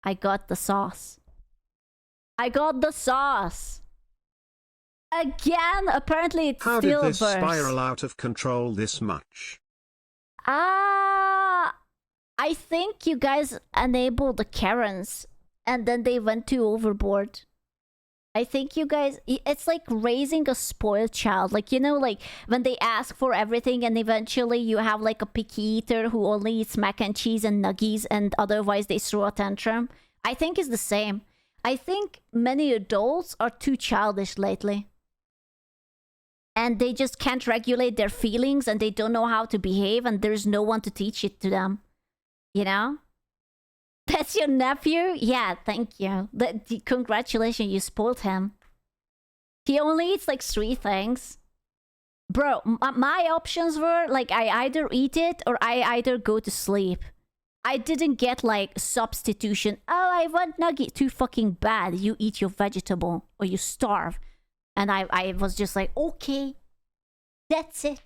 I got the sauce. I got the sauce. Again, apparently it's How still did this verse. spiral out of control this much? I think you guys enabled the Karens and then they went too overboard. I think you guys, it's like raising a spoiled child. Like, you know, like when they ask for everything and eventually you have like a picky eater who only eats mac and cheese and nuggies and otherwise they throw a tantrum. I think it's the same. I think many adults are too childish lately. And they just can't regulate their feelings and they don't know how to behave and there's no one to teach it to them. You know? That's your nephew? Yeah, thank you. Congratulations, you spoiled him. He only eats like 3 things. Bro, my options were like I either eat it or I either go to sleep. I didn't get like substitution. Oh, I want nugget. Too fucking bad. You eat your vegetable or you starve. And I was just like, okay, that's it.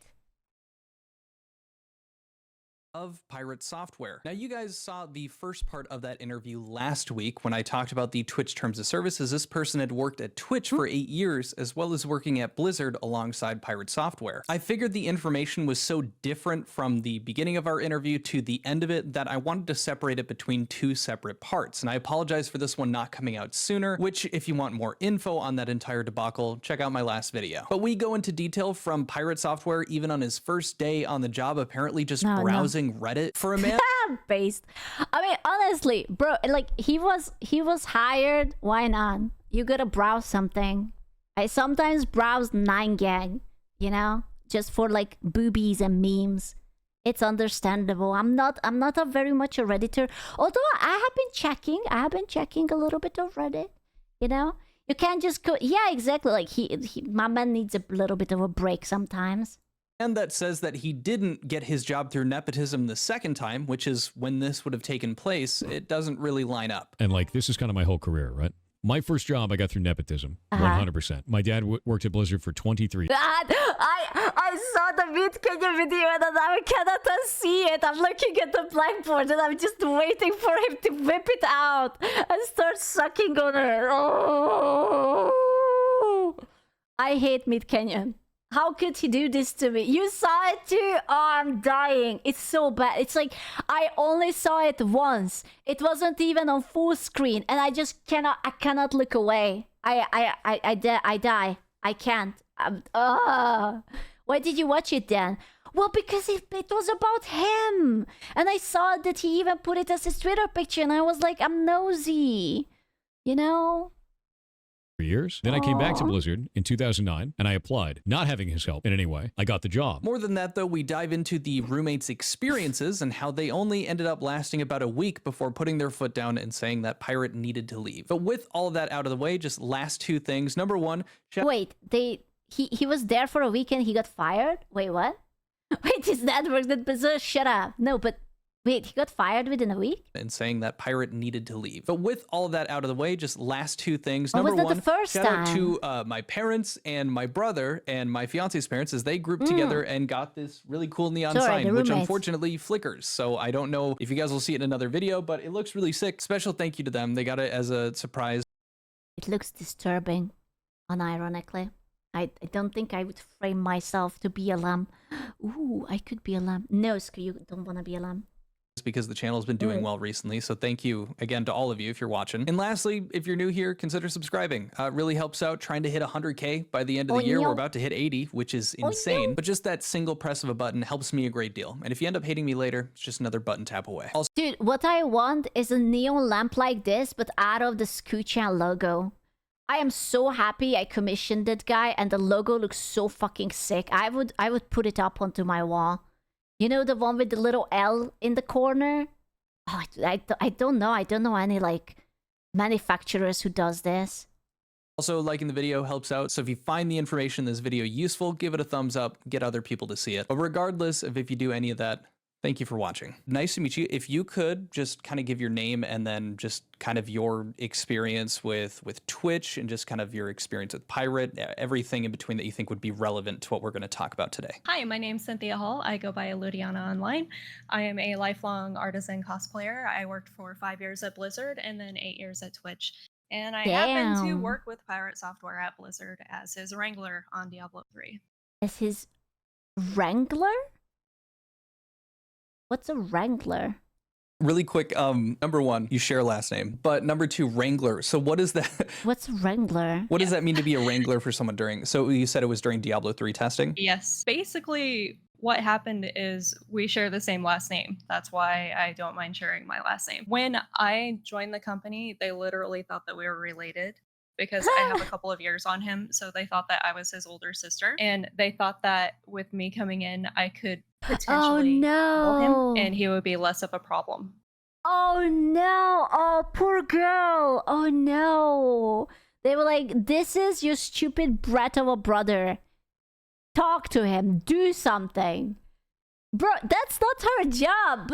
Of Pirate Software. Now, you guys saw the first part of that interview last week when I talked about the Twitch terms of services. This person had worked at Twitch for 8 years, as well as working at Blizzard alongside Pirate Software. I figured the information was so different from the beginning of our interview to the end of it that I wanted to separate it between 2 separate parts. And I apologize for this one not coming out sooner, which if you want more info on that entire debacle, check out my last video. But we go into detail from Pirate Software, even on his first day on the job, apparently just browsing Reddit for a man. Based. I mean, honestly, bro, like he was hired. Why not? You gotta browse something. I sometimes browse 9gag, you know, just for like boobies and memes. It's understandable. I'm not a very much a Redditor. Although I have been checking a little bit of Reddit. You know, you can't just go. Yeah, exactly. Like my man needs a little bit of a break sometimes. And that says that he didn't get his job through nepotism the second time, which is when this would have taken place. It doesn't really line up. And like, this is kind of my whole career, right? My first job I got through nepotism, 100%. My dad worked at Blizzard for 23. I saw the Vtuber video and I cannot unsee it. I'm looking at the blackboard and I'm just waiting for him to whip it out and start sucking on her. Oh. I hate Mid Canyon. How could he do this to me? You saw it too? Oh, I'm dying. It's so bad. It's like, I only saw it once. It wasn't even on full screen. And I just cannot look away. I die. I can't. Why did you watch it then? Well, because it was about him. And I saw that he even put it as his Twitter picture. And I was like, I'm nosy. You know? Years. Then I came back to Blizzard in 2009 and I applied, not having his help in any way. I got the job. More than that, though, we dive into the roommates' experiences and how they only ended up lasting about a week before putting their foot down and saying that Pirate needed to leave. But with all of that out of the way, just last 2 things. Number 1, wait, he was there for a week and he got fired? Wait, what? Wait, his network that shut up. No, but wait, he got fired within a week? And saying that Pirate needed to leave. But with all of that out of the way, just last 2 things. Oh, Number was that 1, the first shout time? out to my parents and my brother and my fiance's parents as they grouped together and got this really cool neon sign, which unfortunately flickers. So I don't know if you guys will see it in another video, but it looks really sick. Special thank you to them. They got it as a surprise. It looks disturbing, unironically. I don't think I would frame myself to be a lamb. Ooh, I could be a lamb. No, screw you, don't want to be a lamb. Because the channel has been doing well recently, so thank you again to all of you if you're watching. And lastly, if you're new here, consider subscribing. It really helps out trying to hit 100K by the end of the year. We're about to hit 80, which is insane. But just that single press of a button helps me a great deal. And if you end up hating me later, it's just another button tap away. Also, dude, what I want is a neon lamp like this, but out of the Skullsmashed logo. I am so happy I commissioned that guy, and the logo looks so fucking sick. I would put it up onto my wall. You know, the one with the little L in the corner? Oh, I don't know. I don't know any, like, manufacturers who does this. Also, liking the video helps out, so if you find the information in this video useful, give it a thumbs up, get other people to see it. But regardless of if you do any of that, Thank you for watching. Nice to meet you. If you could just kind of give your name and then just kind of your experience with Twitch and just kind of your experience with Pirate, everything in between that you think would be relevant to what we're going to talk about today. Hi, my name's Cynthia Hall. I go by Ludiana online. I am a lifelong artisan cosplayer. I worked for 5 years at Blizzard and then 8 years at Twitch. And I happen to Damn. work with Pirate Software at Blizzard as his wrangler on Diablo 3. As his wrangler? What's a wrangler? Really quick, number one, you share a last name, but number two, wrangler. So what is that? What's wrangler? What does that mean to be a wrangler for someone during? So you said it was during Diablo 3 testing? Yes. Basically, what happened is we share the same last name. That's why I don't mind sharing my last name. When I joined the company, they literally thought that we were related because I have a couple of years on him. So they thought that I was his older sister. And they thought that with me coming in, I could potentially kill him and he would be less of a problem. Oh no! Oh, poor girl! Oh no! They were like, this is your stupid brat of a brother. Talk to him. Do something. Bro, that's not her job.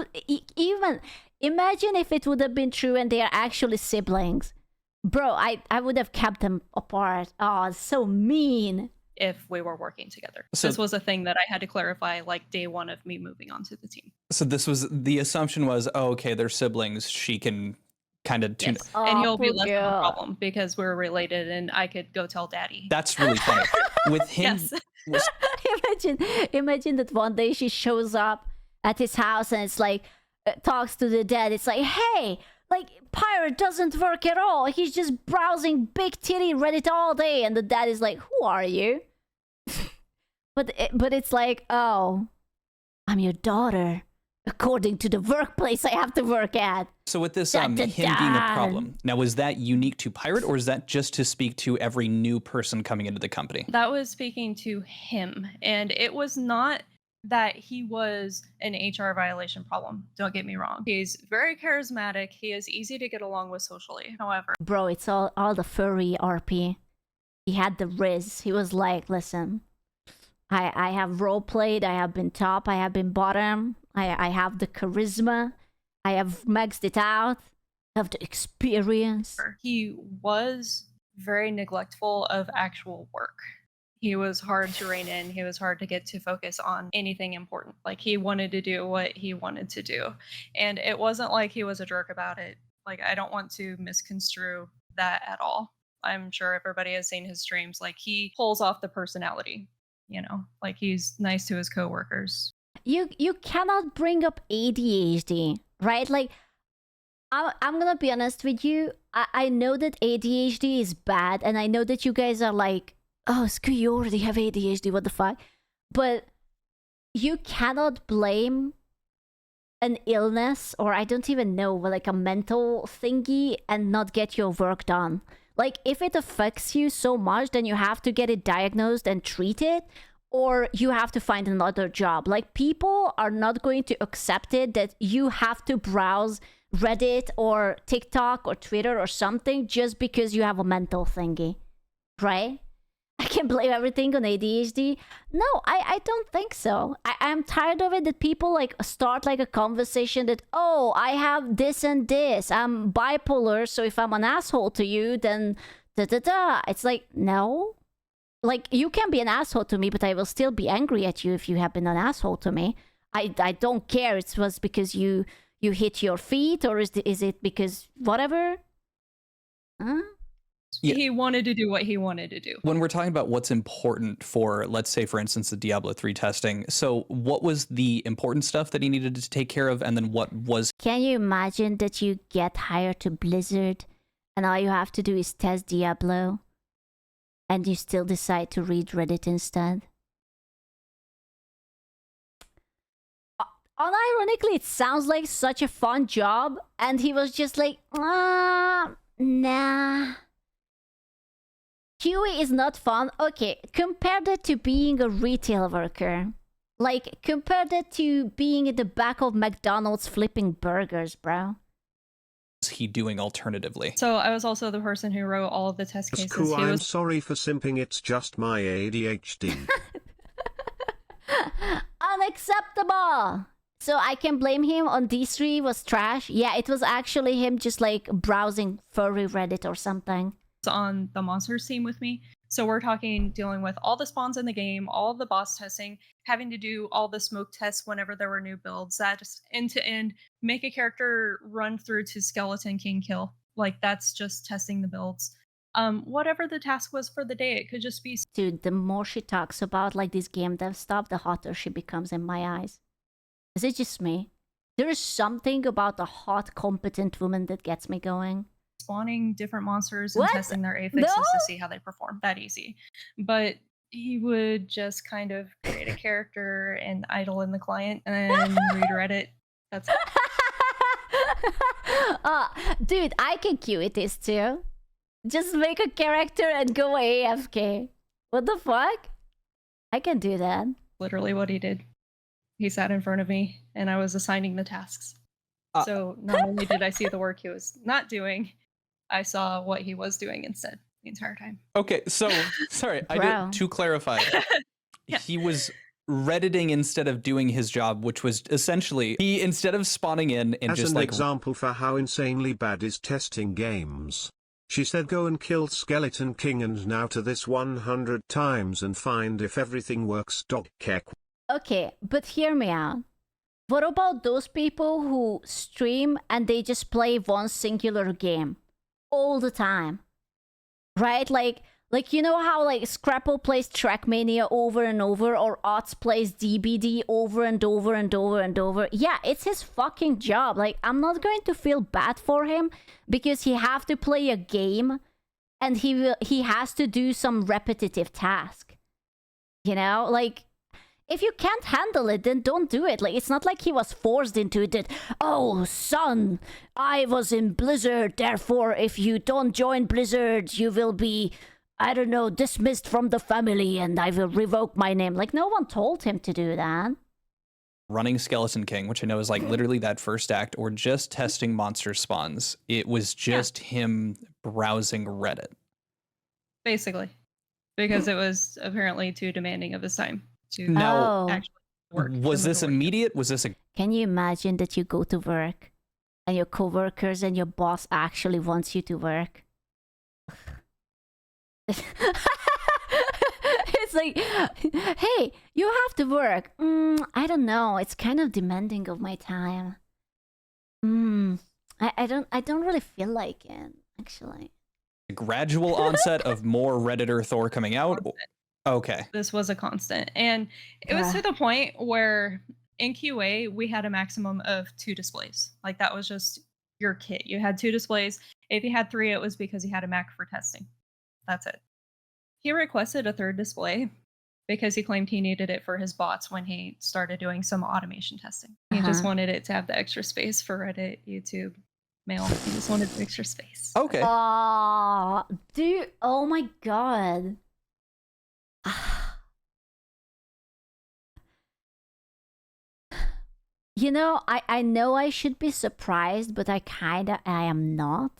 Even imagine if it would have been true and they are actually siblings. Bro, I would have kept them apart. Oh, it's so mean. If we were working together. So this was a thing that I had to clarify like day one of me moving onto the team. So this was, the assumption was, oh, okay, they're siblings. She can kind of tune. Yes. And he'll be poor less of girl. a problem because we're related and I could go tell daddy. That's really funny. With him, Yes. Imagine that one day she shows up at his house and it's like, talks to the dad. It's like, hey, like, Pirate doesn't work at all. He's just browsing big titty Reddit all day. And the dad is like, who are you? but it's like, oh, I'm your daughter. According to the workplace I have to work at. so with this, him being a problem. Now, was that unique to Pirate or is that just to speak to every new person coming into the company? That was speaking to him. And it was not that he was an HR violation problem. Don't get me wrong. He's very charismatic. He is easy to get along with socially. However, Bro, it's all the furry RP. He had the riz. He was like, listen, I have role played. I have been top. I have been bottom. I have the charisma. I have maxed it out. I have the experience. he was very neglectful of actual work. He was hard to rein in. He was hard to get to focus on anything important. Like he wanted to do what he wanted to do. And it wasn't like he was a jerk about it. Like I don't want to misconstrue that at all. I'm sure everybody has seen his streams. Like he pulls off the personality, you know, like he's nice to his coworkers. You cannot bring up ADHD, right? Like, I'm gonna be honest with you. I know that ADHD is bad, and I know that you guys are like, oh, screw you, already have ADHD, what the fuck? But you cannot blame an illness, or I don't even know, like a mental thingy, and not get your work done. Like, if it affects you so much, then you have to get it diagnosed and treat it, or you have to find another job. Like, people are not going to accept it that you have to browse Reddit or TikTok or Twitter or something just because you have a mental thingy, right? I can blame everything on ADHD. No, I don't think so. I'm tired of it that people like start like a conversation that, oh, I have this and this. I'm bipolar, so if I'm an asshole to you, then da-da-da. It's like, no. Like, you can be an asshole to me, but I will still be angry at you if you have been an asshole to me. I don't care. It was because you hit your feet, or is it because whatever? Huh? Yeah. He wanted to do what he wanted to do. When we're talking about what's important for, let's say, for instance, the Diablo 3 testing, so what was the important stuff that he needed to take care of, and then what was... Can you imagine that you get hired to Blizzard and all you have to do is test Diablo and you still decide to read Reddit instead? Unironically, it sounds like such a fun job, and he was just like, nah. QA is not fun. Okay, compare that to being a retail worker. Like, compare that to being in the back of McDonald's flipping burgers, bro. he doing alternatively? So I was also the person who wrote all of the test cases. Cool, He I'm was sorry for simping, it's just my ADHD. Unacceptable! So I can blame him on D3 was trash. Yeah, it was actually him just like browsing furry Reddit or something. On the monsters team with me. So we're talking dealing with all the spawns in the game, all the boss testing, having to do all the smoke tests whenever there were new builds, that just end to end, make a character run through to Skeleton King kill. Like that's just testing the builds. Whatever the task was for the day, it could just be. Dude, the more she talks about like this game dev stuff, the hotter she becomes in my eyes. Is it just me? There is something about a hot, competent woman that gets me going. Spawning different monsters and What? testing their affixes No? to see how they perform. That easy. But he would just kind of create a character and idle in the client and read Reddit. That's it. Dude, I can queue this too. Just make a character and go AFK. What the fuck? I can do that. Literally what he did. He sat in front of me and I was assigning the tasks. So not only did I see the work he was not doing, I saw what he was doing instead the entire time. Okay, so sorry, I Bro. did to clarify. Yeah. He was redditing instead of doing his job, which was essentially he instead of spawning in and As just an like example for how insanely bad is testing games. She said go and kill Skeleton King and now to this 100 times and find if everything works. Keck. Okay, but hear me out. What about those people who stream and they just play one singular game all the time? Right? Like you know how like Scrapple plays Trackmania over and over, or Ots plays DBD over and over and over and over. Yeah, it's his fucking job. Like, I'm not going to feel bad for him because he have to play a game and he has to do some repetitive task. You know, like, if you can't handle it, then don't do it. Like, it's not like he was forced into it. That, oh, son, I was in Blizzard, therefore, if you don't join Blizzard, you will be, I don't know, dismissed from the family and I will revoke my name. Like, no one told him to do that. running Skeleton King, which I know is like literally that first act, or just testing monster spawns. It was just him browsing Reddit. Basically. Because it was apparently too demanding of his time to Now, actually work. was the this majority. immediate? Was this a Can you imagine that you go to work and your coworkers and your boss actually wants you to work? It's like, hey, you have to work. I don't know. It's kind of demanding of my time. I don't really feel like it, actually. gradual onset of more Redditor Thor coming out? Constant. Okay. This was a constant. And it was to the point where in QA, we had a maximum of 2 displays. Like, that was just your kit. You had 2 displays. If you had 3, it was because you had a Mac for testing. That's it. He requested a 3rd display because he claimed he needed it for his bots when he started doing some automation testing. He just wanted it to have the extra space for Reddit, YouTube, mail. He just wanted the extra space. Okay. Oh, dude. Oh my god. You know, I know I should be surprised, but I am not.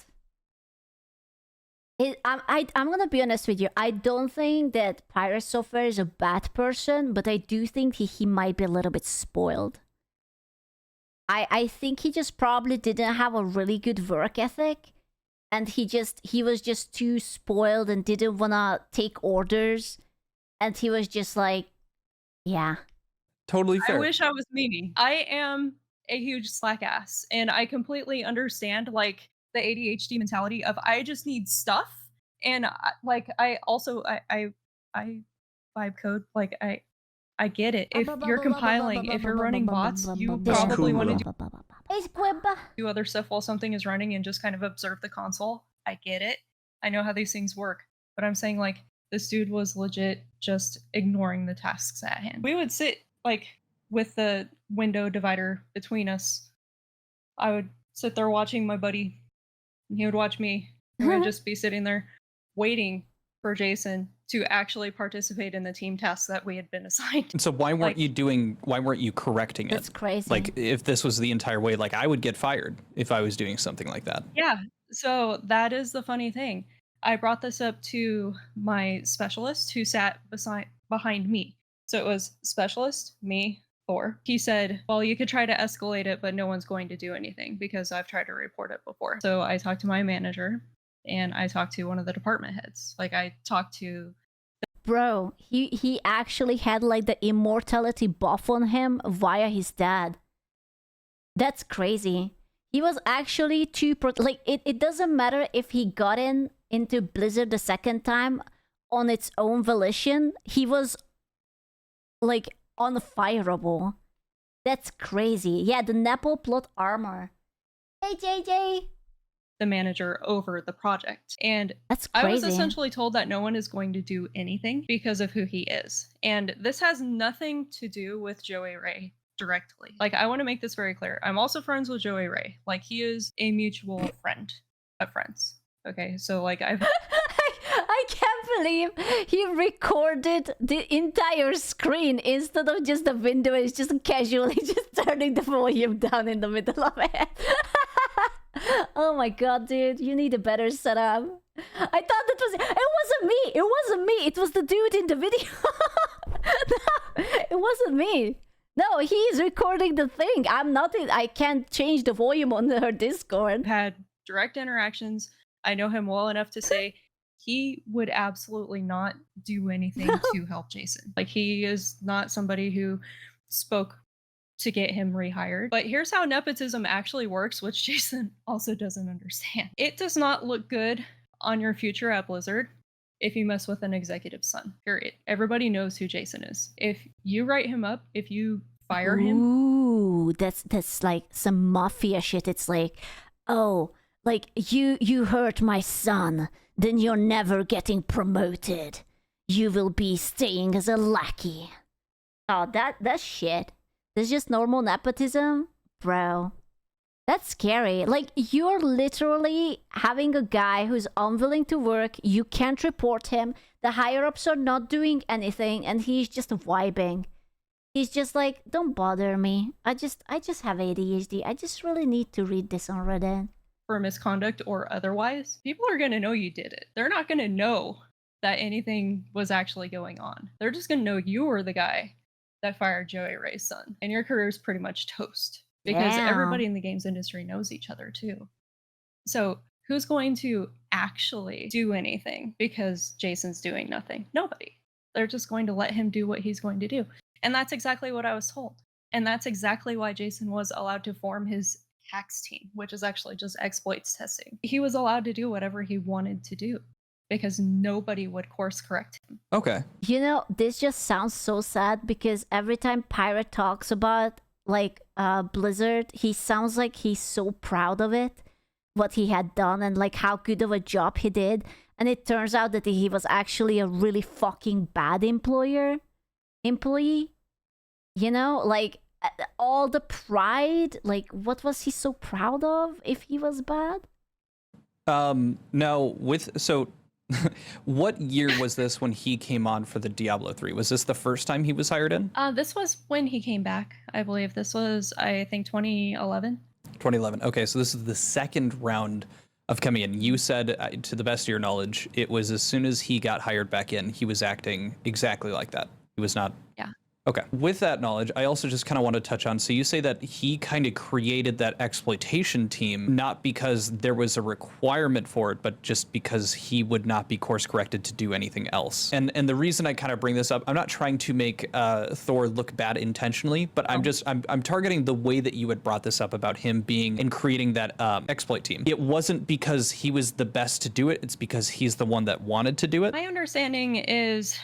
I'm gonna be honest with you. I don't think that Pirate Software is a bad person, but I do think he might be a little bit spoiled. I think he just probably didn't have a really good work ethic, and he was just too spoiled and didn't wanna take orders, and he was just like, yeah. Totally fair. I wish I was Mimi. I am a huge slack ass, and I completely understand like the ADHD mentality of I just need stuff, and I also vibe code. Like I get it. If you're compiling, if you're running bots, you probably want to do other stuff while something is running and just kind of observe the console. I get it. I know how these things work, but I'm saying like this dude was legit just ignoring the tasks at hand. We would sit like with the window divider between us. I would sit there watching my buddy, and he would watch me. And we would just be sitting there waiting for Jason to actually participate in the team tasks that we had been assigned. And so why weren't you correcting it? That's crazy. Like, if this was the entire way, like, I would get fired if I was doing something like that. Yeah. So that is the funny thing. I brought this up to my specialist who sat behind me. So it was specialist, me, Thor. He said, well, you could try to escalate it, but no one's going to do anything because I've tried to report it before. So I talked to my manager and I talked to one of the department heads. Like I talked to... Bro, he actually had like the immortality buff on him via his dad. That's crazy. He was actually too... like, it doesn't matter if he got into Blizzard the second time on its own volition. He was like unfireable. That's crazy. Yeah, the Nepo plot armor. Hey, JJ! The manager over the project. And that's crazy. I was essentially told that no one is going to do anything because of who he is. And this has nothing to do with Joey Ray directly. Like, I want to make this very clear. I'm also friends with Joey Ray. Like, he is a mutual friend of friends. Okay, so like I've... I can't believe he recorded the entire screen instead of just the window. It's just casually just turning the volume down in the middle of it. Oh my god, dude, you need a better setup. I thought that was... It wasn't me. It wasn't me. It was the dude in the video. No, it wasn't me. No, he's recording the thing. I'm not... I can't change the volume on her Discord. Had direct interactions. I know him well enough to say he would absolutely not do anything to help Jason. Like, he is not somebody who spoke to get him rehired. But here's how nepotism actually works, which Jason also doesn't understand. It does not look good on your future at Blizzard if you mess with an executive's son, period. Everybody knows who Jason is. If you write him up, if you fire him... Ooh, that's like some mafia shit. It's like, oh... like, you hurt my son, then you're never getting promoted. You will be staying as a lackey. Oh, that's shit. That's just normal nepotism? Bro. That's scary. Like, you're literally having a guy who's unwilling to work, you can't report him, the higher-ups are not doing anything, and he's just vibing. He's just like, don't bother me. I just have ADHD. I just really need to read this on Reddit. For misconduct or otherwise, people are going to know you did it. They're not going to know that anything was actually going on. They're just going to know you were the guy that fired Joey Ray's son. And your career is pretty much toast. Because everybody in the games industry knows each other too. So who's going to actually do anything because Jason's doing nothing? Nobody. They're just going to let him do what he's going to do. And that's exactly what I was told. And that's exactly why Jason was allowed to form his hacks team, which is actually just exploits testing. He was allowed to do whatever he wanted to do because nobody would course correct him. Okay. You know, this just sounds so sad because every time Pirate talks about like Blizzard, he sounds like he's so proud of it, what he had done and like how good of a job he did. And it turns out that he was actually a really fucking bad employee. You know, like all the pride, like what was he so proud of if he was bad? No, so what year was this when he came on for the Diablo 3? Was this the first time he was hired in? This was when he came back, I believe. This was, I think, 2011. 2011. Okay, so this is the second round of coming in. You said, to the best of your knowledge, it was as soon as he got hired back in, he was acting exactly like that. He was not... Yeah. Okay. With that knowledge, I also just kind of want to touch on, so you say that he kind of created that exploitation team, not because there was a requirement for it, but just because he would not be course corrected to do anything else. And the reason I kind of bring this up, I'm not trying to make Thor look bad intentionally, but I'm targeting the way that you had brought this up about him being and creating that exploit team. It wasn't because he was the best to do it, it's because he's the one that wanted to do it. My understanding is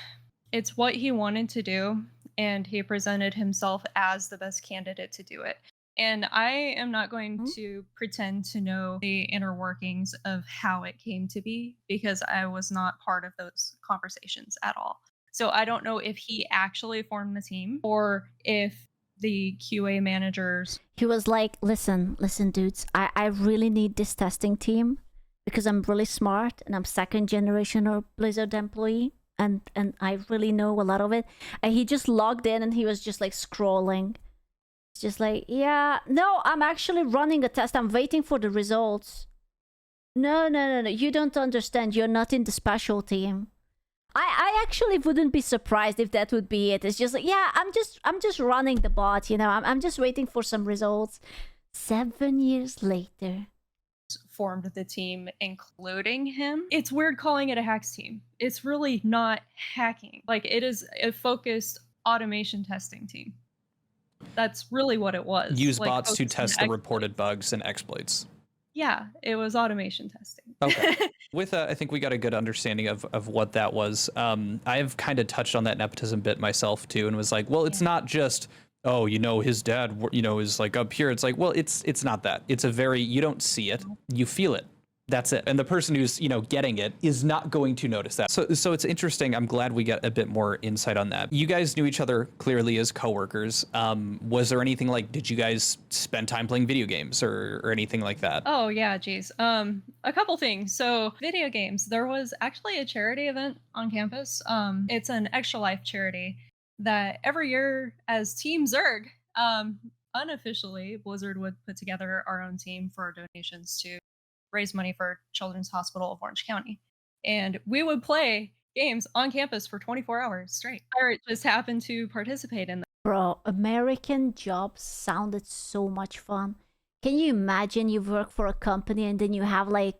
it's what he wanted to do, and he presented himself as the best candidate to do it. And I am not going to pretend to know the inner workings of how it came to be because I was not part of those conversations at all. So I don't know if he actually formed the team or if the QA managers... He was like, listen, dudes, I really need this testing team because I'm really smart and I'm second generation or Blizzard employee. And I really know a lot of it. And he just logged in and he was just like scrolling. It's just like, yeah, no, I'm actually running a test. I'm waiting for the results. No. You don't understand. You're not in the special team. I actually wouldn't be surprised if that would be it. It's just like, yeah, I'm just running the bot, you know. I'm just waiting for some results. 7 years later. Formed the team, including him. It's weird calling it a hacks team. It's really not hacking. Like, it is a focused automation testing team. That's really what it was. Use like, bots to focused on test the exploits. reported bugs and exploits. Yeah, it was automation testing. Okay. With I think we got a good understanding of what that was. I've kind of touched on that nepotism bit myself too, and was like, well, it's not just, oh, you know, his dad, you know, is like up here. It's like, well, it's not that. It's a very, you don't see it, you feel it. That's it. And the person who's, you know, getting it is not going to notice that. So it's interesting. I'm glad we got a bit more insight on that. You guys knew each other clearly as coworkers. Was there anything like, did you guys spend time playing video games or anything like that? Oh yeah, geez. A couple things. So video games. There was actually a charity event on campus. It's an Extra Life charity that every year as Team Zerg, unofficially, Blizzard would put together our own team for donations to raise money for Children's Hospital of Orange County. And we would play games on campus for 24 hours straight. Pirate just happened to participate in that. Bro, American jobs sounded so much fun. Can you imagine you work for a company and then you have like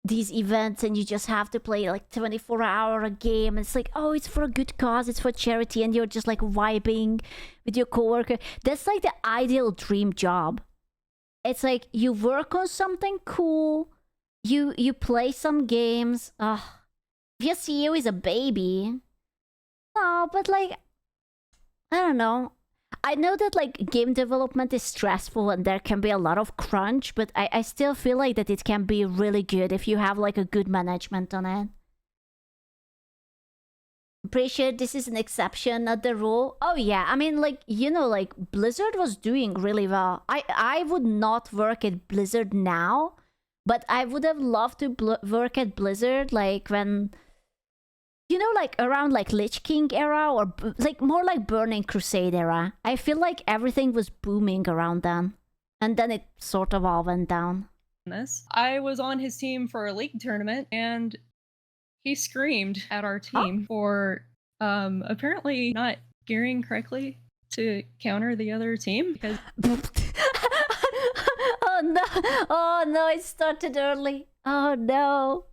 these events and you just have to play like 24-hour a game? It's like, oh, it's for a good cause, it's for charity, and you're just like vibing with your coworker. That's like the ideal dream job. It's like you work on something cool, you play some games. If your CEO is a baby. No, but like, I don't know. I know that like game development is stressful and there can be a lot of crunch, but I still feel like that it can be really good if you have like a good management on it. I'm pretty sure this is an exception, not the rule. Oh yeah, I mean, like, you know, like Blizzard was doing really well. I would not work at Blizzard now, but I would have loved to work at Blizzard like when, you know, like around like Lich King era or like more like Burning Crusade era. I feel like everything was booming around then, and then it sort of all went down. I was on his team for a league tournament, and he screamed at our team for apparently not gearing correctly to counter the other team because oh no, it started early. Oh no.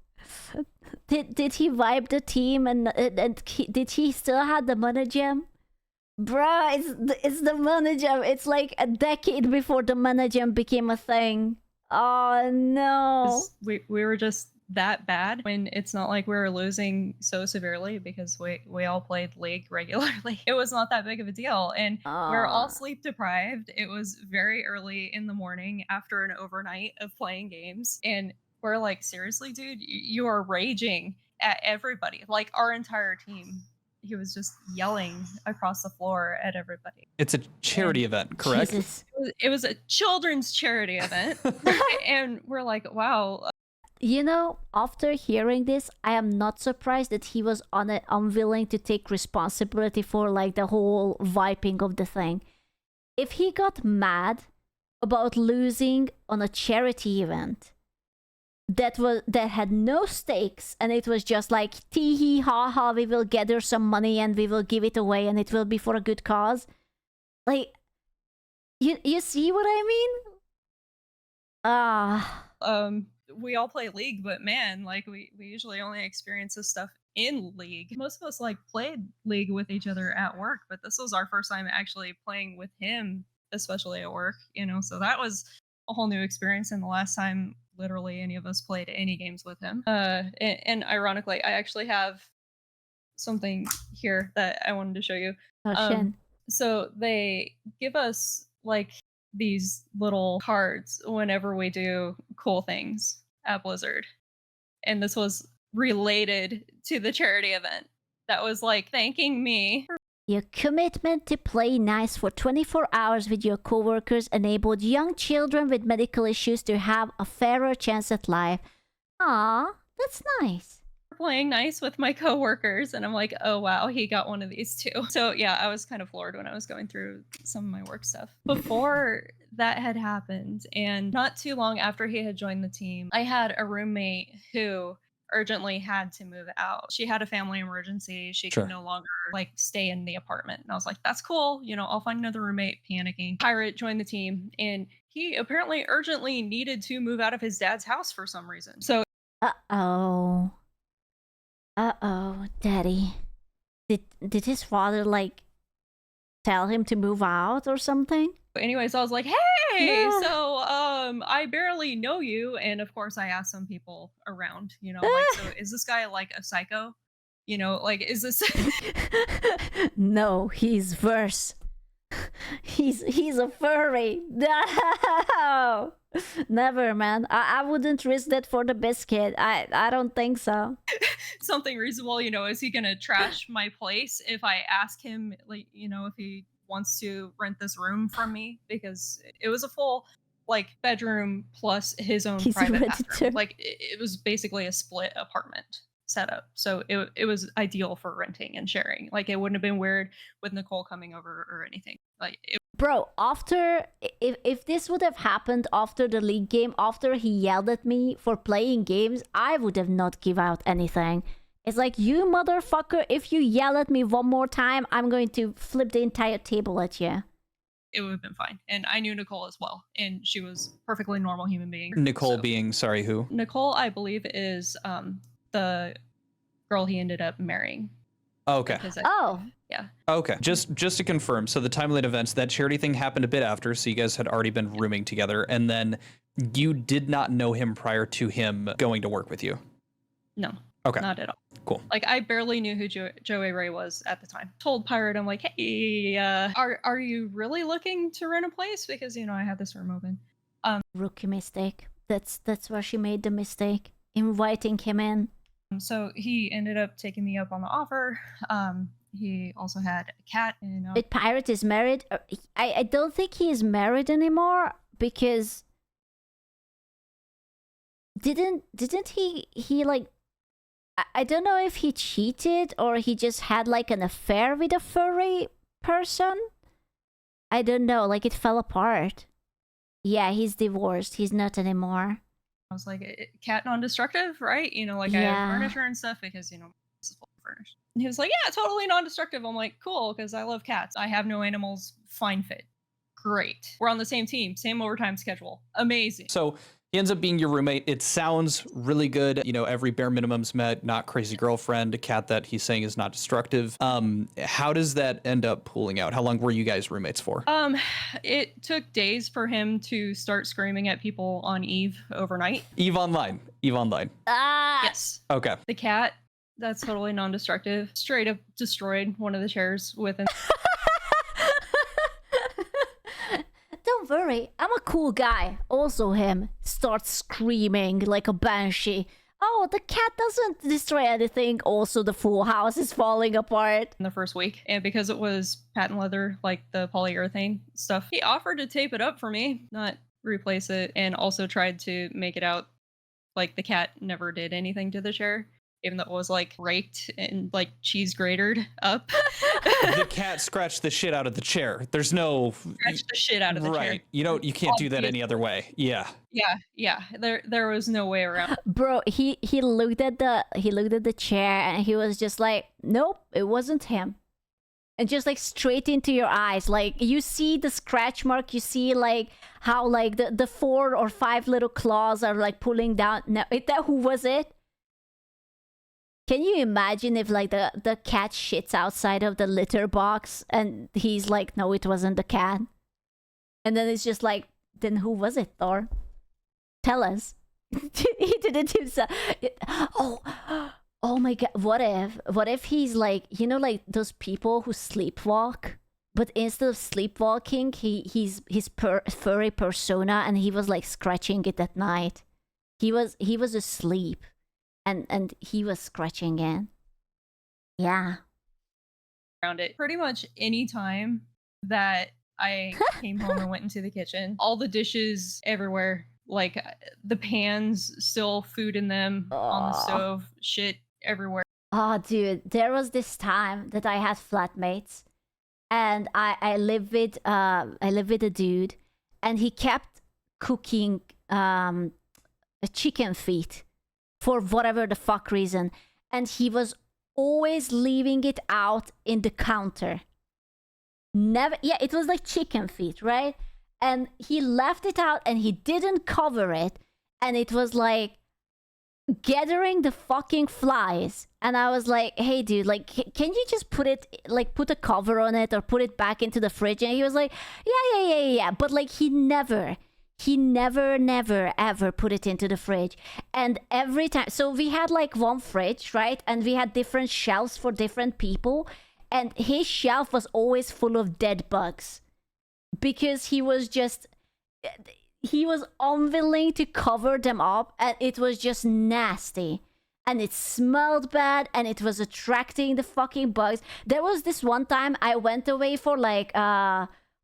Did he wipe the team and did he still have the money gem? Bruh, it's the money gem. It's like a decade before the money gem became a thing. Oh no. we were just that bad when it's not like we were losing so severely because we all played League regularly. It was not that big of a deal, and we're all sleep deprived. It was very early in the morning after an overnight of playing games, and we're like, seriously, dude, you are raging at everybody, like our entire team. He was just yelling across the floor at everybody. It's a charity event, correct? Jesus. It was a children's charity event. And we're like, wow. You know, after hearing this, I am not surprised that he was unwilling to take responsibility for like the whole viping of the thing. If he got mad about losing on a charity event that had no stakes, and it was just like tee hee ha ha, we will gather some money and we will give it away and it will be for a good cause. Like, you see what I mean? We all play League, but man, like we usually only experience this stuff in League. Most of us like played League with each other at work, but this was our first time actually playing with him, especially at work, you know, so that was a whole new experience, and the last time literally any of us played any games with him. And ironically, I actually have something here that I wanted to show you. So they give us like these little cards whenever we do cool things at Blizzard. And this was related to the charity event. That was like thanking me. Your commitment to play nice for 24 hours with your coworkers enabled young children with medical issues to have a fairer chance at life. Aw, that's nice. Playing nice with my coworkers, and I'm like, oh wow, he got one of these too. So yeah, I was kind of floored when I was going through some of my work stuff. Before that had happened, and not too long after he had joined the team, I had a roommate who urgently had to move out. She had a family emergency. She Sure. could no longer like stay in the apartment. And I was like, that's cool. I'll find another roommate. Panicking. Pirate joined the team, and he apparently urgently needed to move out of his dad's house for some reason. So Uh-oh. Uh-oh, Daddy. Did his father, like, tell him to move out or something? anyways, I was like, hey, Yeah. so I barely know you. And of course I asked some people around, so is this guy like a psycho? Like is this No, he's worse. He's a furry. No, never, man. I wouldn't risk that for the biscuit. I don't think so. something reasonable? Is he gonna trash my place if I ask him, like, if he wants to rent this room from me? Because it was a full like bedroom plus his own He's private ready bathroom. to- Like it was basically a split apartment setup. So it was ideal for renting and sharing. Like it wouldn't have been weird with Nicole coming over or anything. Like Bro, after if this would have happened after the league game, after he yelled at me for playing games, I would have not give out anything. It's like, you motherfucker, if you yell at me one more time, I'm going to flip the entire table at you. it would have been fine. And I knew Nicole as well, and she was perfectly normal human being. Nicole So- being, sorry, who? Nicole, I believe, is the girl he ended up marrying. Okay. Because Oh, yeah. Okay. Just to confirm, so the timeline events, that charity thing happened a bit after, so you guys had already been rooming together, and then you did not know him prior to him going to work with you. No. Okay. Not at all. Cool. Like I barely knew who Joey Ray was at the time. Told Pirate, I'm like, hey, are you really looking to rent a place? Because I have this room open. rookie mistake. That's where she made the mistake. Inviting him in. So he ended up taking me up on the offer. He also had a cat, and But Pirate is married. I don't think he is married anymore because didn't he like, I don't know if he cheated or he just had like an affair with a furry person. I don't know, like it fell apart. Yeah, he's divorced. He's not anymore. I was like, cat non-destructive, right? Like I Yeah. have furniture and stuff because this is fully furnished. And he was like, yeah, totally non-destructive. I'm like, cool, because I love cats. I have no animals. Fine fit. Great. We're on the same team, same overtime schedule. Amazing. So he ends up being your roommate. It sounds really good. Every bare minimum's met, not crazy girlfriend, a cat that he's saying is not destructive. How does that end up pulling out? How long were you guys roommates for? It took days for him to start screaming at people on Eve overnight. Eve Online. Ah, Yes. Okay. The cat, that's totally non-destructive. Straight up destroyed one of the chairs with an don't worry, I'm a cool guy. Also him starts screaming like a banshee. Oh, the cat doesn't destroy anything. Also, the full house is falling apart. in the first week. And because it was patent leather, like the polyurethane stuff, he offered to tape it up for me, not replace it, and also tried to make it out like the cat never did anything to the chair, even though it was like raked and like cheese grated up. The cat scratched the shit out of the chair. There's no Scratched the shit out of the right. chair. You can't do that any other way. Yeah. Yeah. There was no way around. Bro, he looked at the chair and he was just like, nope, it wasn't him. And just like straight into your eyes, like you see the scratch mark, you see like how like the 4 or 5 little claws are like pulling down. No, who was it? Can you imagine if like the cat shits outside of the litter box and he's like, no, it wasn't the cat. And then it's just like, then who was it, Thor? Tell us. He didn't himself. Oh my god, what if he's like, like those people who sleepwalk, but instead of sleepwalking, he's his furry persona and he was like scratching it at night. He was asleep. And he was scratching it. Yeah. Around it. Pretty much any time that I came home and went into the kitchen, all the dishes everywhere, like the pans, still food in them on the Aw. stove, shit everywhere. Oh, dude, there was this time that I had flatmates, and I live with a dude, and he kept cooking chicken feet for whatever the fuck reason. And he was always leaving it out in the counter. Never, yeah, it was like chicken feet, right? And he left it out and he didn't cover it. And it was like gathering the fucking flies. And I was like, hey dude, like, can you just put it, like, put a cover on it or put it back into the fridge? And he was like, yeah. But like, he never ever put it into the fridge. And every time, so we had like one fridge, right? And we had different shelves for different people. And his shelf was always full of dead bugs. Because he was unwilling to cover them up, and it was just nasty. And it smelled bad, and it was attracting the fucking bugs. There was this one time I went away for like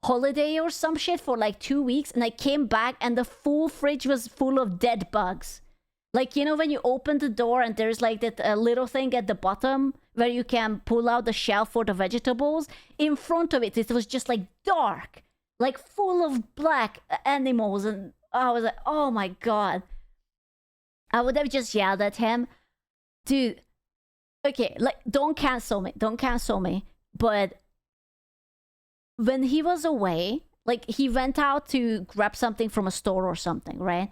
holiday or some shit for like 2 weeks, and I came back and the full fridge was full of dead bugs. Like, you know, when you open the door and there's like that little thing at the bottom where you can pull out the shelf for the vegetables, in front of it was just like dark, like full of black animals. And I was like, oh my god. I would have just yelled at him, dude, okay, like, don't cancel me, but when he was away, like, he went out to grab something from a store or something, right?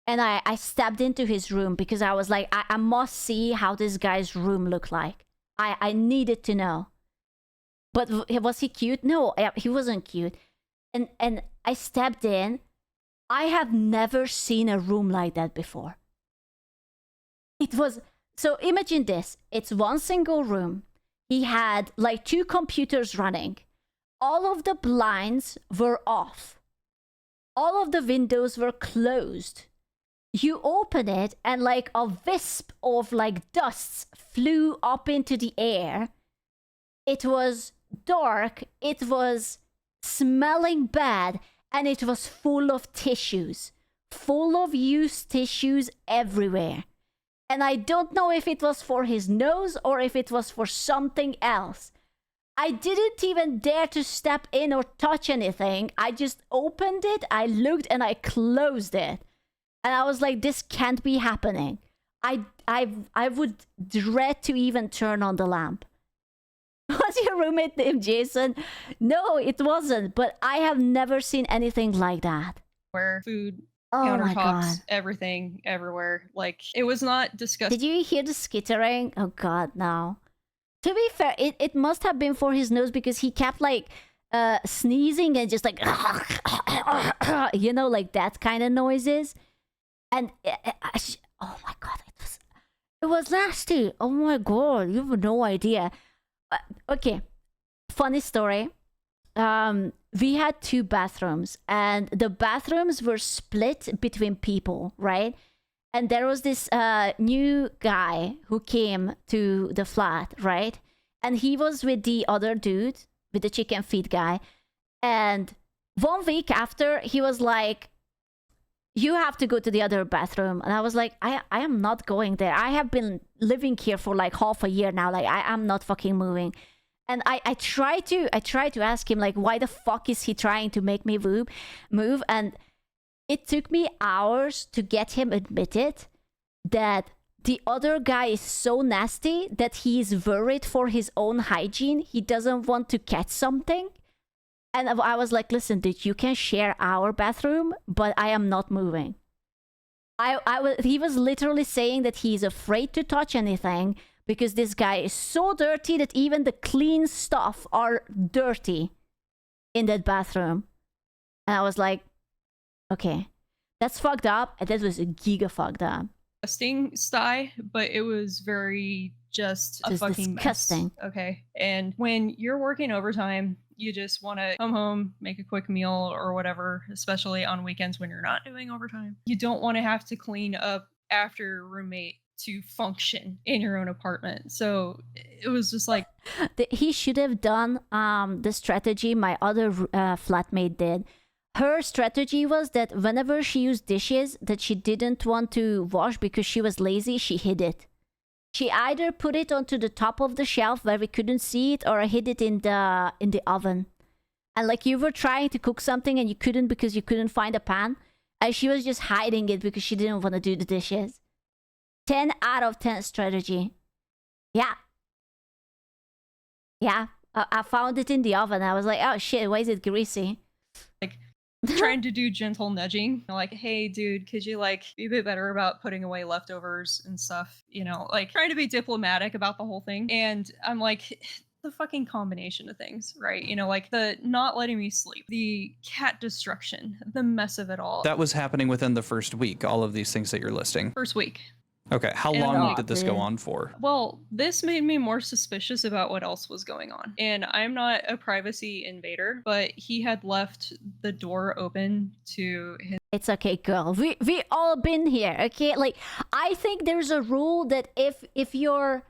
And I stepped into his room because I was like, I must see how this guy's room looked like. I needed to know. But was he cute? No, he wasn't cute. And I stepped in. I have never seen a room like that before. It was, so imagine this. It's one single room. He had like 2 computers running. All of the blinds were off. All of the windows were closed. You open it and like a wisp of like dusts flew up into the air. It was dark. It was smelling bad. And it was full of tissues. Full of used tissues everywhere. And I don't know if it was for his nose or if it was for something else. I didn't even dare to step in or touch anything. I just opened it, I looked, and I closed it. And I was like, this can't be happening. I would dread to even turn on the lamp. Was your roommate named Jason? No, it wasn't. But I have never seen anything like that. Where food, Oh my god. countertops, everything, everywhere. Like, it was not disgusting. Did you hear the skittering? Oh god, no. To be fair, it must have been for his nose because he kept like sneezing and just like you know, like that kind of noises. And oh my god, it was nasty. Oh my god, you have no idea. Okay, funny story. We had 2 bathrooms, and the bathrooms were split between people, right? And there was this new guy who came to the flat, right? And he was with the other dude, with the chicken feet guy. And 1 week after, he was like, you have to go to the other bathroom. And I was like, I am not going there. I have been living here for like half a year now. Like, I am not fucking moving. And I tried to ask him, like, why the fuck is he trying to make me move? And it took me hours to get him admitted that the other guy is so nasty that he is worried for his own hygiene. He doesn't want to catch something. And I was like, listen, dude, you can share our bathroom, but I am not moving. He was literally saying that he's afraid to touch anything because this guy is so dirty that even the clean stuff are dirty in that bathroom. And I was like, okay, that's fucked up. And that was giga fucked up. Disgusting sty, but it was very just a fucking disgusting. mess. Okay. And when you're working overtime, you just want to come home, make a quick meal or whatever, especially on weekends when you're not doing overtime. You don't want to have to clean up after your roommate to function in your own apartment. So it was just like, he should have done the strategy my other flatmate did. Her strategy was that whenever she used dishes that she didn't want to wash because she was lazy, she hid it. She either put it onto the top of the shelf where we couldn't see it, or hid it in the oven. And like, you were trying to cook something and you couldn't because you couldn't find a pan, and she was just hiding it because she didn't want to do the dishes. 10 out of 10 strategy. Yeah. Yeah. I found it in the oven. I was like, oh shit, why is it greasy? Like, trying to do gentle nudging. Like, hey, dude, could you, like, be a bit better about putting away leftovers and stuff? You know, like, trying to be diplomatic about the whole thing. And I'm like, the fucking combination of things, right? You know, like the not letting me sleep, the cat destruction, the mess of it all. That was happening within the first week, all of these things that you're listing. First week. Okay, how And long Oh, did this go dude. on for? Well, this made me more suspicious about what else was going on. And I'm not a privacy invader, but he had left the door open to his It's okay, girl. We all been here, okay? Like, I think there's a rule that if your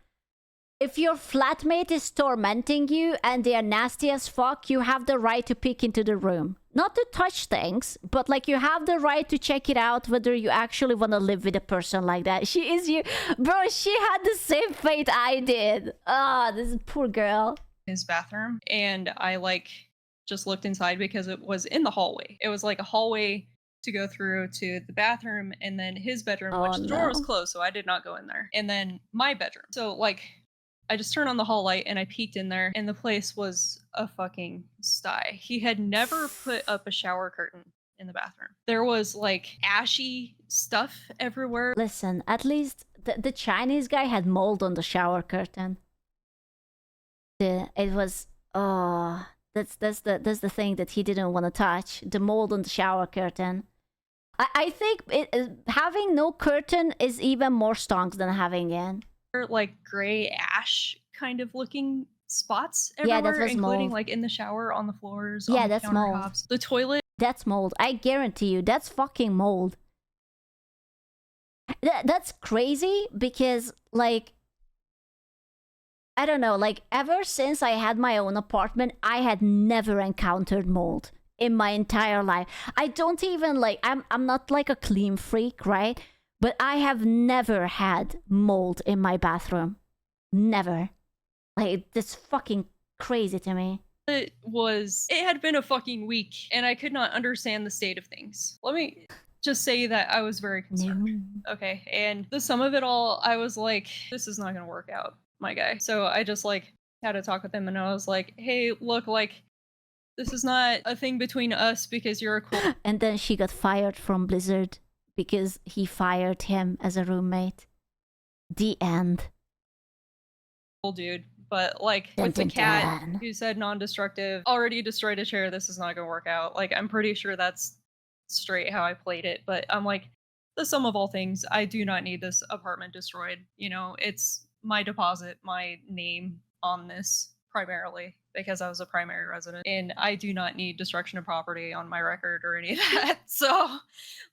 flatmate is tormenting you and they are nasty as fuck, you have the right to peek into the room. Not to touch things, but like you have the right to check it out whether you actually want to live with a person like that. She is you. Bro, she had the same fate I did. Ah, this poor girl. his bathroom, and I like just looked inside because it was in the hallway. It was like a hallway to go through to the bathroom, and then his bedroom, Oh, which the door was no. closed, so I did not go in there. And then my bedroom. So like I just turned on the hall light and I peeked in there, and the place was a fucking sty. He had never put up a shower curtain in the bathroom. There was like ashy stuff everywhere. Listen, at least the Chinese guy had mold on the shower curtain. It was that's the thing that he didn't want to touch. The mold on the shower curtain. I think having no curtain is even more stonks than having it. Like gray ash kind of looking spots Yeah, everywhere, that was including mold. like in the shower, on the floors, Yeah, on the that's mold. countertops. The toilet. That's mold. I guarantee you, that's fucking mold. That's crazy because, like, I don't know, like, ever since I had my own apartment, I had never encountered mold in my entire life. I don't even, like, I'm not like a clean freak, right? But I have never had mold in my bathroom. Never. Like, that's fucking crazy to me. It had been a fucking week, and I could not understand the state of things. Let me just say that I was very concerned. No. Okay, and the sum of it all, I was like, this is not gonna work out, my guy. So I just like had a talk with him, and I was like, hey, look, like, this is not a thing between us because you're a cool And then she got fired from Blizzard because he fired him as a roommate. The end. dude. But like Dun, with the dun, cat dun. who said non-destructive, already destroyed a chair, this is not gonna work out. Like, I'm pretty sure that's straight how I played it, but I'm like, the sum of all things, I do not need this apartment destroyed. You know, it's my deposit, my name on this primarily because I was a primary resident, and I do not need destruction of property on my record or any of that. So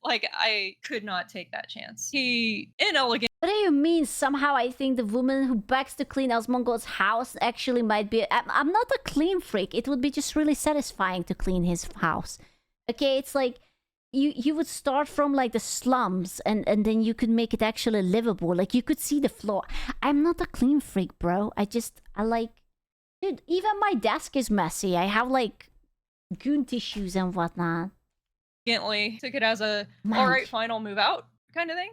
like, I could not take that chance. He inelegant. What do you mean? Somehow I think the woman who begs to clean Asmongold's house actually might be... I'm not a clean freak. It would be just really satisfying to clean his house. Okay, it's like... You would start from like the slums and then you could make it actually livable. Like you could see the floor. I'm not a clean freak, bro. I like... Dude, even my desk is messy. I have like goon tissues and whatnot. Took it as a all right, fine, I'll move out kind of thing.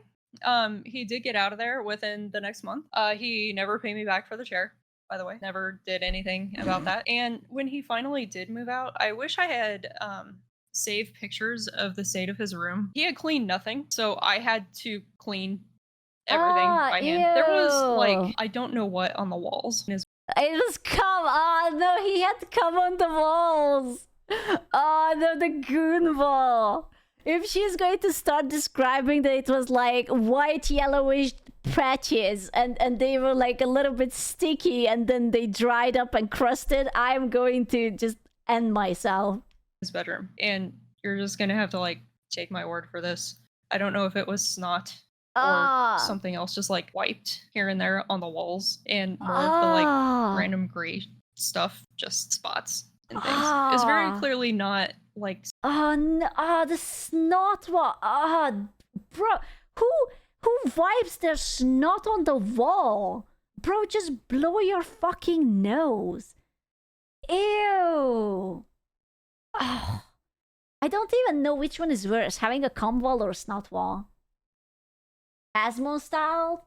He did get out of there within the next month. He never paid me back for the chair, by the way. Never did anything about that. And when he finally did move out, I wish I had saved pictures of the state of his room. He had cleaned nothing, so I had to clean everything by hand. There was like, I don't know what on the walls. It was come on, no, he had to come on the walls. Oh no, the goon wall. If she's going to start describing that it was like white yellowish patches and they were like a little bit sticky and then they dried up and crusted, I'm going to just end myself. His bedroom, and you're just gonna have to like take my word for this. I don't know if it was snot or something else just like wiped here and there on the walls, and more of the like random gray stuff, just spots and things. It's very clearly not like the snot wall. Bro, who wipes their snot on the wall? Bro, just blow your fucking nose. Ew. Oh, I don't even know which one is worse, having a cum wall or a snot wall. Asmo style.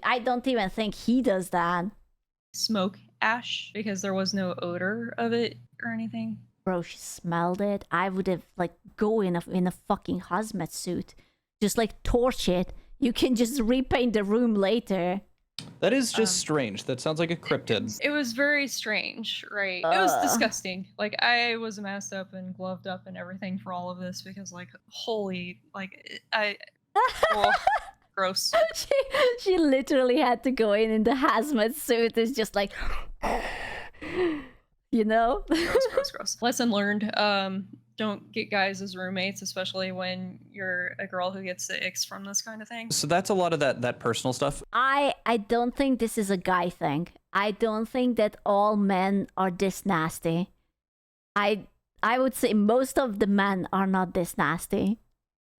I don't even think he does that. Smoke ash because there was no odor of it or anything. Bro, she smelled it. I would have like go in a fucking hazmat suit, just like torch it. You can just repaint the room later. That is just strange. That sounds like a cryptid. It was very strange, right? It was disgusting. Like, I was masked up and gloved up and everything for all of this because, like, holy, like, oh, gross. She literally had to go in the hazmat suit. It's just like, you know? Gross. Lesson learned. Don't get guys as roommates, especially when you're a girl who gets the icks from this kind of thing. So that's a lot of that personal stuff. I don't think this is a guy thing. I don't think that all men are this nasty. I would say most of the men are not this nasty.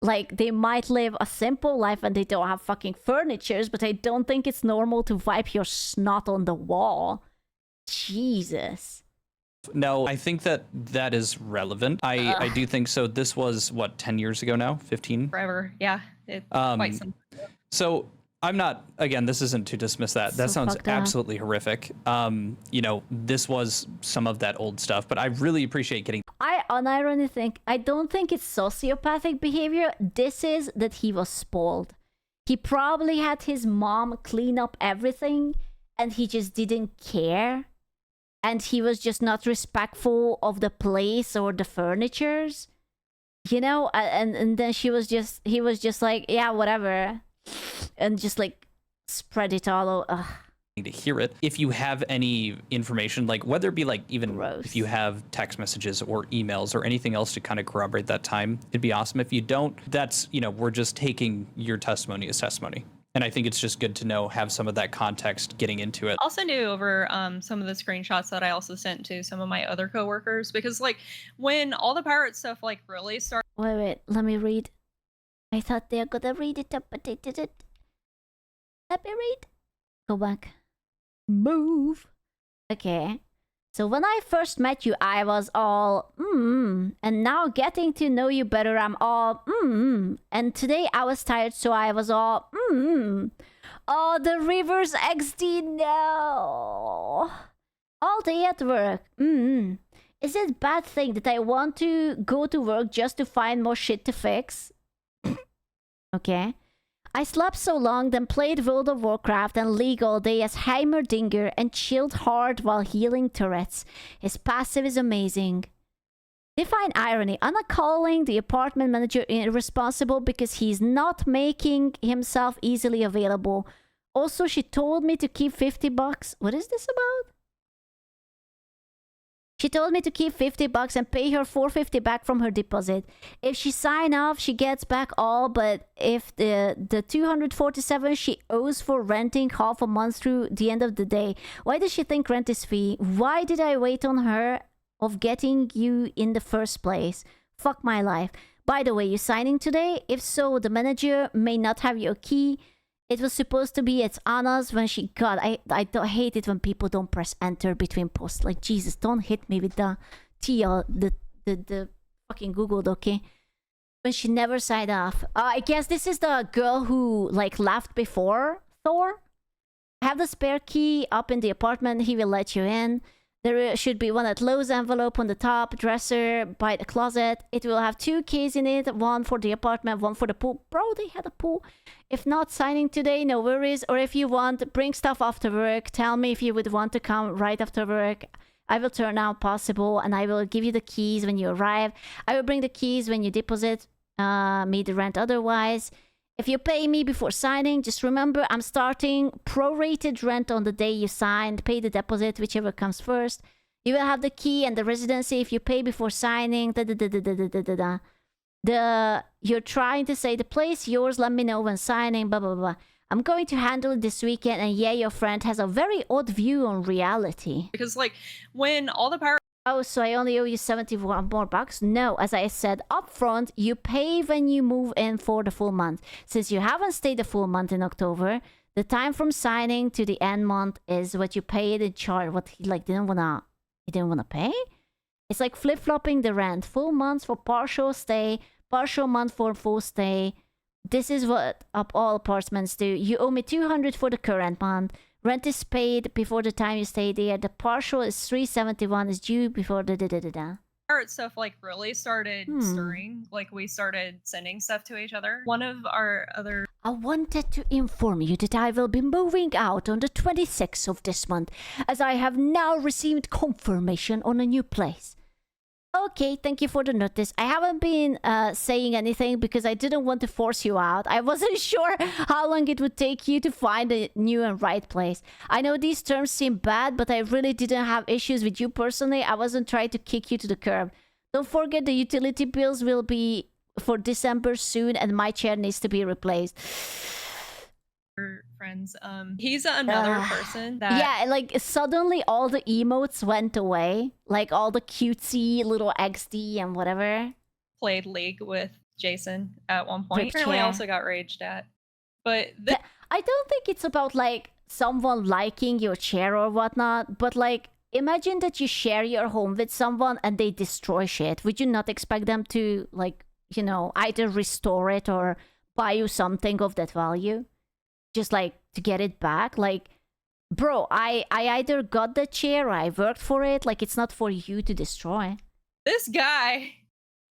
Like, they might live a simple life and they don't have fucking furnitures, but I don't think it's normal to wipe your snot on the wall. Jesus. No, I think that is relevant. I do think so. This was, what, 10 years ago now? 15? Forever, yeah. Quite some. So I'm not, again, this isn't to dismiss that. That sounds absolutely horrific. You know, this was some of that old stuff, but I really appreciate getting... I unironically think, I don't think it's sociopathic behavior. This is that he was spoiled. He probably had his mom clean up everything and he just didn't care. And he was just not respectful of the place or the furnitures, you know. And then he was just like, yeah, whatever, and just like spread it all over. To hear it. If you have any information, like whether it be like even if you have text messages or emails or anything else to kind of corroborate that time, it'd be awesome. If you don't, that's, you know, we're just taking your testimony as testimony. And I think it's just good to know, have some of that context getting into it. I'll send you over some of the screenshots that I also sent to some of my other coworkers, because like when all the pirate stuff like really started. Wait, let me read. I thought they were gonna read it up, but they didn't. Let me read. Go back. Move. Okay. So when I first met you, I was all, and now getting to know you better, I'm all, and today I was tired, so I was all, Oh, the Rivers XD, no. All day at work, Is it a bad thing that I want to go to work just to find more shit to fix? Okay. I slept so long, then played World of Warcraft and League all day as Heimerdinger and chilled hard while healing turrets. His passive is amazing. Define irony. Anna calling the apartment manager irresponsible because he's not making himself easily available. Also, she told me to keep $50. What is this about? She told me to keep $50 and pay her $450 back from her deposit. If she sign off, she gets back all, but if the $247 she owes for renting half a month through the end of the day, why does she think rent is free? Why did I wait on her of getting you in the first place? Fuck my life. By the way, you signing today? If so, the manager may not have your key. It was supposed to be at Anna's when she got. I hate it when people don't press enter between posts. Like, Jesus, don't hit me with the the fucking Google, okay? When she never signed off. I guess this is the girl who like left before Thor. Have the spare key up in the apartment. He will let you in. There should be one at Lowe's envelope on the top dresser by the closet. It will have 2 keys in it, one for the apartment, one for the pool. Bro, they had a pool. If not signing today, no worries. Or if you want, bring stuff after work. Tell me if you would want to come right after work. I will turn out possible and I will give you the keys when you arrive. I will bring the keys when you deposit me the rent otherwise. If you pay me before signing, just remember I'm starting prorated rent on the day you signed. Pay the deposit, whichever comes first. You will have the key and the residency if you pay before signing. You're trying to say the place yours. Let me know when signing. Blah blah blah. I'm going to handle it this weekend. And yeah, your friend has a very odd view on reality. Because like when all the pirates. Oh, so I only owe you $71 more bucks? No, as I said up front, you pay when you move in for the full month. Since you haven't stayed the full month in October, the time from signing to the end month is what you paid in charge. What he didn't wanna pay? It's like flip-flopping the rent. Full months for partial stay, partial month for full stay. this is what all apartments do. You owe me 200 for the current month. Rent is paid before the time you stay there. The partial is 371 is due before the da-da-da-da. Pirate stuff like really started stirring. Like we started sending stuff to each other. One of our other I wanted to inform you that I will be moving out on the 26th of this month, as I have now received confirmation on a new place. Okay, thank you for the notice. I haven't been saying anything because I didn't want to force you out. I wasn't sure how long it would take you to find a new and right place. I know these terms seem bad, but I really didn't have issues with you personally. I wasn't trying to kick you to the curb. Don't forget the utility bills will be for December soon, and my chair needs to be replaced. friends, he's another person that Yeah, like suddenly all the emotes went away. Like all the cutesy little XD and whatever. played League with Jason at one point. Rip Apparently chair. also got raged at. But I don't think it's about like someone liking your chair or whatnot, but like imagine that you share your home with someone and they destroy shit. Would you not expect them to like, you know, either restore it or buy you something of that value? Just like to get it back? Like, bro, I either got the chair or I worked for it. Like, it's not for you to destroy. this guy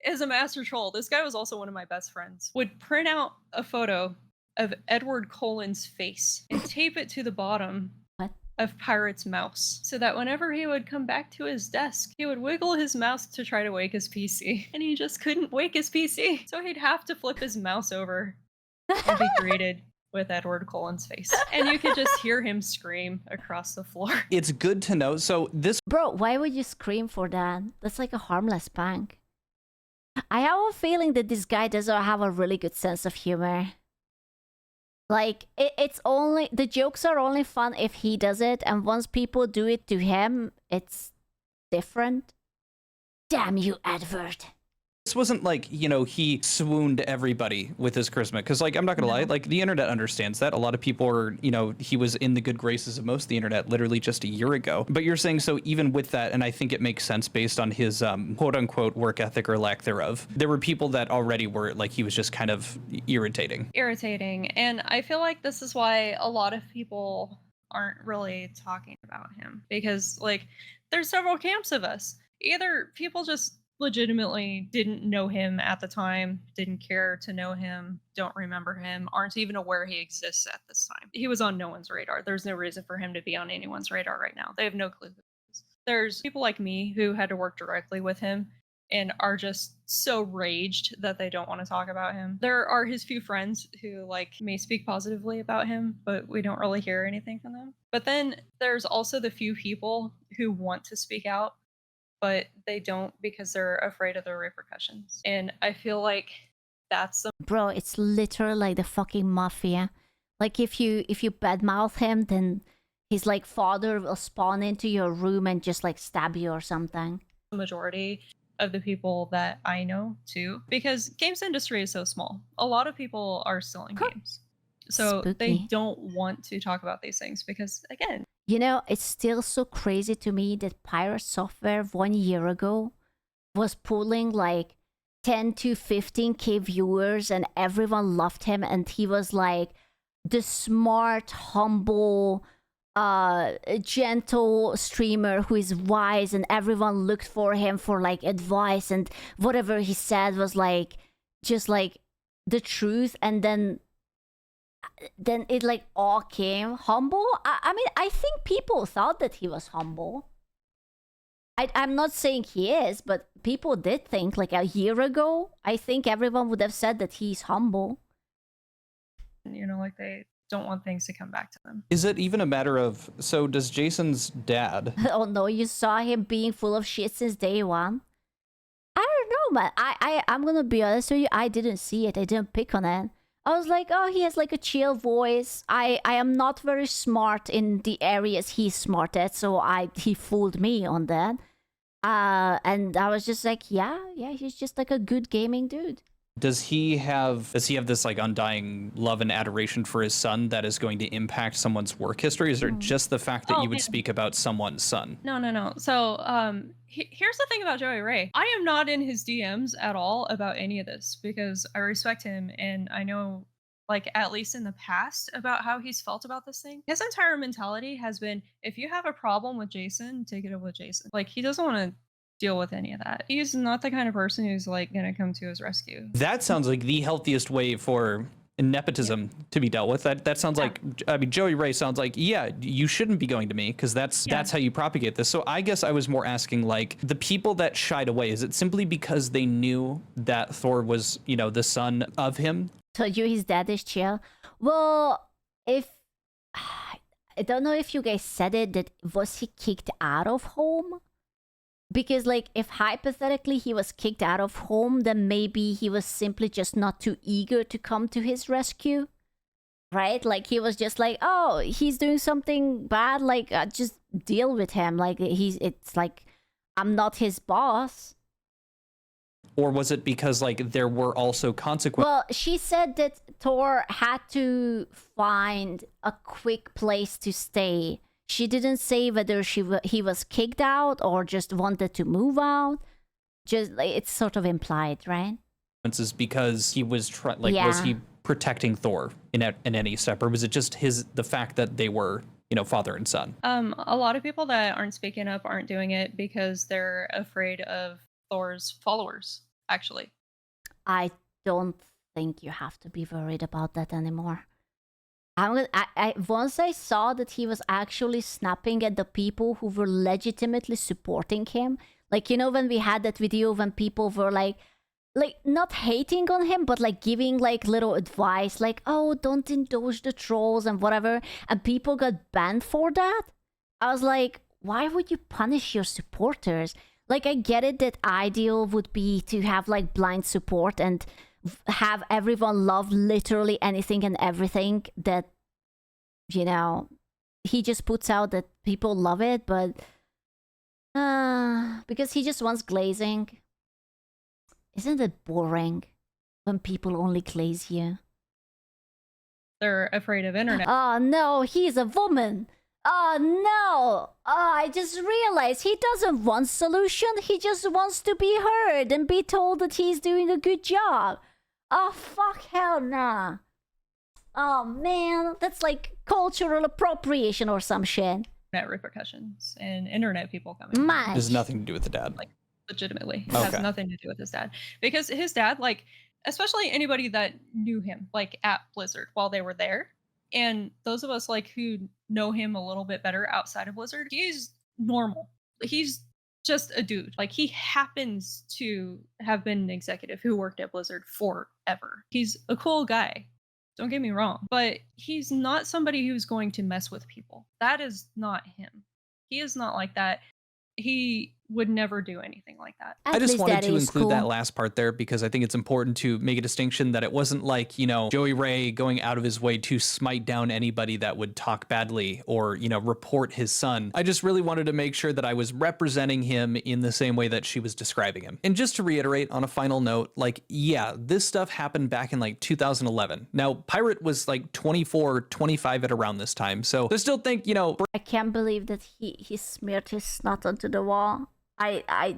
is a master troll. This guy was also one of my best friends. Would print out a photo of Edward Cullen's face and tape it to the bottom What? of Pirate's mouse, so that whenever he would come back to his desk, he would wiggle his mouse to try to wake his PC, and he just couldn't wake his PC, so he'd have to flip his mouse over and be greeted with Edward Cullen's face, and you could just hear him scream across the floor. It's good to know. So this Bro, why would you scream for that? That's like a harmless prank. I have a feeling that this guy doesn't have a really good sense of humor. Like, it's only... The jokes are only fun if he does it, and once people do it to him, it's different. Damn you, Edward. wasn't like, you know, he swooned everybody with his charisma. Because, like, I'm not going to lie, like, the internet understands that. A lot of people are, you know, he was in the good graces of most of the internet literally just a year ago. But you're saying, so even with that, and I think it makes sense based on his quote-unquote work ethic or lack thereof, there were people that already were, like, he was just kind of irritating. And I feel like this is why a lot of people aren't really talking about him. Because, like, there's several camps of us. Either people just legitimately didn't know him at the time, didn't care to know him, don't remember him, aren't even aware he exists at this time. He was on no one's radar. There's no reason for him to be on anyone's radar right now. They have no clue who he is. There's people like me who had to work directly with him and are just so raged that they don't want to talk about him. There are his few friends who like may speak positively about him, but we don't really hear anything from them. But then there's also the few people who want to speak out, but they don't because they're afraid of the repercussions. And I feel like that's the... Bro, it's literally like the fucking mafia. Like if you badmouth him, then his like father will spawn into your room and just like stab you or something. majority of the people that I know too, because games industry is so small. A lot of people are still in games. So Spooky. they don't want to talk about these things because, again, You know, it's still so crazy to me that Pirate Software 1 year ago was pulling like 10 to 15k viewers and everyone loved him, and he was like the smart, humble, gentle streamer who is wise, and everyone looked for him for like advice, and whatever he said was like just like the truth. And then it like all came humble. I mean, I think people thought that he was humble. I'm not saying he is, but people did think like a year ago, I think everyone would have said that he's humble. you know, like they don't want things to come back to them. Is it even a matter of, so does Jason's dad... Oh no, you saw him being full of shit since day one? I don't know, man. I'm gonna be honest with you, I didn't see it. I didn't pick on it. I was like, oh, he has like a chill voice. I am not very smart in the areas he's smart at, so he fooled me on that. And I was just like, yeah, he's just like a good gaming dude. Does he have this like undying love and adoration for his son that is going to impact someone's work history? Is it just the fact that you would speak about someone's son? No. So here's the thing about Joey Ray. I am not in his DMs at all about any of this because I respect him and I know, like, at least in the past, about how he's felt about this thing. His entire mentality has been, if you have a problem with Jason, take it up with Jason. Like, he doesn't want to deal with any of that. He's not the kind of person who's like gonna come to his rescue. That sounds like the healthiest way for nepotism to be dealt with. That sounds like, I mean, Joey Ray sounds like, yeah, you shouldn't be going to me because that's how you propagate this. So I guess I was more asking, like, the people that shied away, is it simply because they knew that Thor was, you know, the son of him? Told you his dad is chill. Well, if I don't know if you guys said it, that was he kicked out of home? Because, like, if hypothetically he was kicked out of home, then maybe he was simply just not too eager to come to his rescue, right? Like, he was just like, oh, he's doing something bad, like, just deal with him. Like, it's like, I'm not his boss. Or was it because, like, there were also consequences? Well, she said that Thor had to find a quick place to stay. She didn't say whether he was kicked out or just wanted to move out. Just, like, it's sort of implied, right? Is because he was was he protecting Thor in any step, or was it just the fact that they were, you know, father and son? A lot of people that aren't speaking up aren't doing it because they're afraid of Thor's followers, actually. I don't think you have to be worried about that anymore. Once I saw that he was actually snapping at the people who were legitimately supporting him, like, you know, when we had that video when people were like not hating on him, but like giving like little advice, like, oh, don't indulge the trolls and whatever, and people got banned for that. I was like, why would you punish your supporters? Like, I get it that ideal would be to have like blind support and have everyone love literally anything and everything that, you know, he just puts out, that people love it, but because he just wants glazing. Isn't it boring when people only glaze you? They're afraid of internet. Oh no, he's a woman. Oh no! Oh, I just realized he doesn't want solution. He just wants to be heard and be told that he's doing a good job. Oh fuck, hell nah. Oh man, that's like cultural appropriation or some shit. Net repercussions and internet people coming. Much. It has nothing to do with the dad. Like, legitimately, it has nothing to do with his dad, because his dad, like, especially anybody that knew him, like, at Blizzard while they were there, and those of us like who know him a little bit better outside of Blizzard, he's normal. He's just a dude. Like, he happens to have been an executive who worked at Blizzard forever. He's a cool guy, don't get me wrong, but he's not somebody who's going to mess with people. That is not him. He is not like that. He would never do anything like that. I just wanted to include that last part there because I think it's important to make a distinction that it wasn't like, you know, Joey Ray going out of his way to smite down anybody that would talk badly or, you know, report his son. I just really wanted to make sure that I was representing him in the same way that she was describing him. And just to reiterate on a final note, like, yeah, this stuff happened back in like 2011. Now, Pirate was like 24, 25 at around this time. So I still think, you know, I can't believe that he smeared his snot onto the wall. I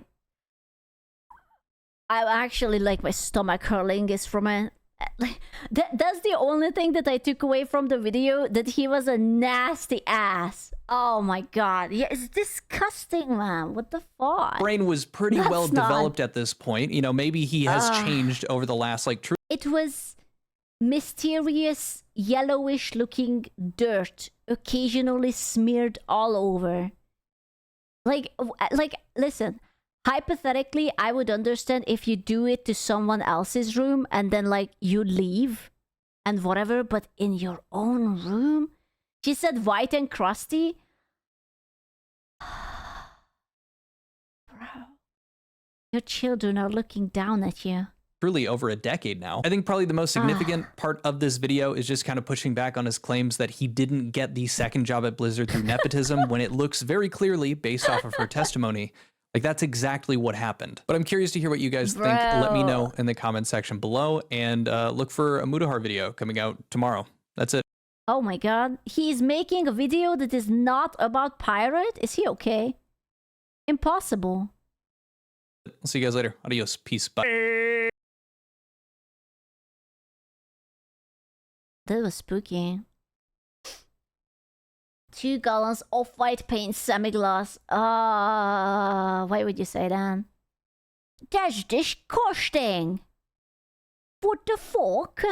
actually, like, my stomach hurling is from it. That's the only thing that I took away from the video, that he was a nasty ass. Oh my god. Yeah, it's disgusting, man. What the fuck? Brain was pretty well developed at this point. You know, maybe he has changed over the last, like, It was mysterious, yellowish looking dirt, occasionally smeared all over. Like, listen, hypothetically, I would understand if you do it to someone else's room and then, like, you leave and whatever, but in your own room? She said white and crusty? Bro, your children are looking down at you. Truly over a decade now. I think probably the most significant part of this video is just kind of pushing back on his claims that he didn't get the second job at Blizzard through nepotism when it looks very clearly, based off of her testimony, Like, that's exactly what happened. But I'm curious to hear what you guys think. Let me Bro. know in the comment section below, and look for a Mutahar video coming out tomorrow. That's it. Oh my god. He's making a video that is not about pirate? Is he okay? Impossible. I'll see you guys later. Adios. Peace. Bye. That was spooky. 2 gallons of white paint semi-gloss. Why would you say that? That's disgusting. What the fuck?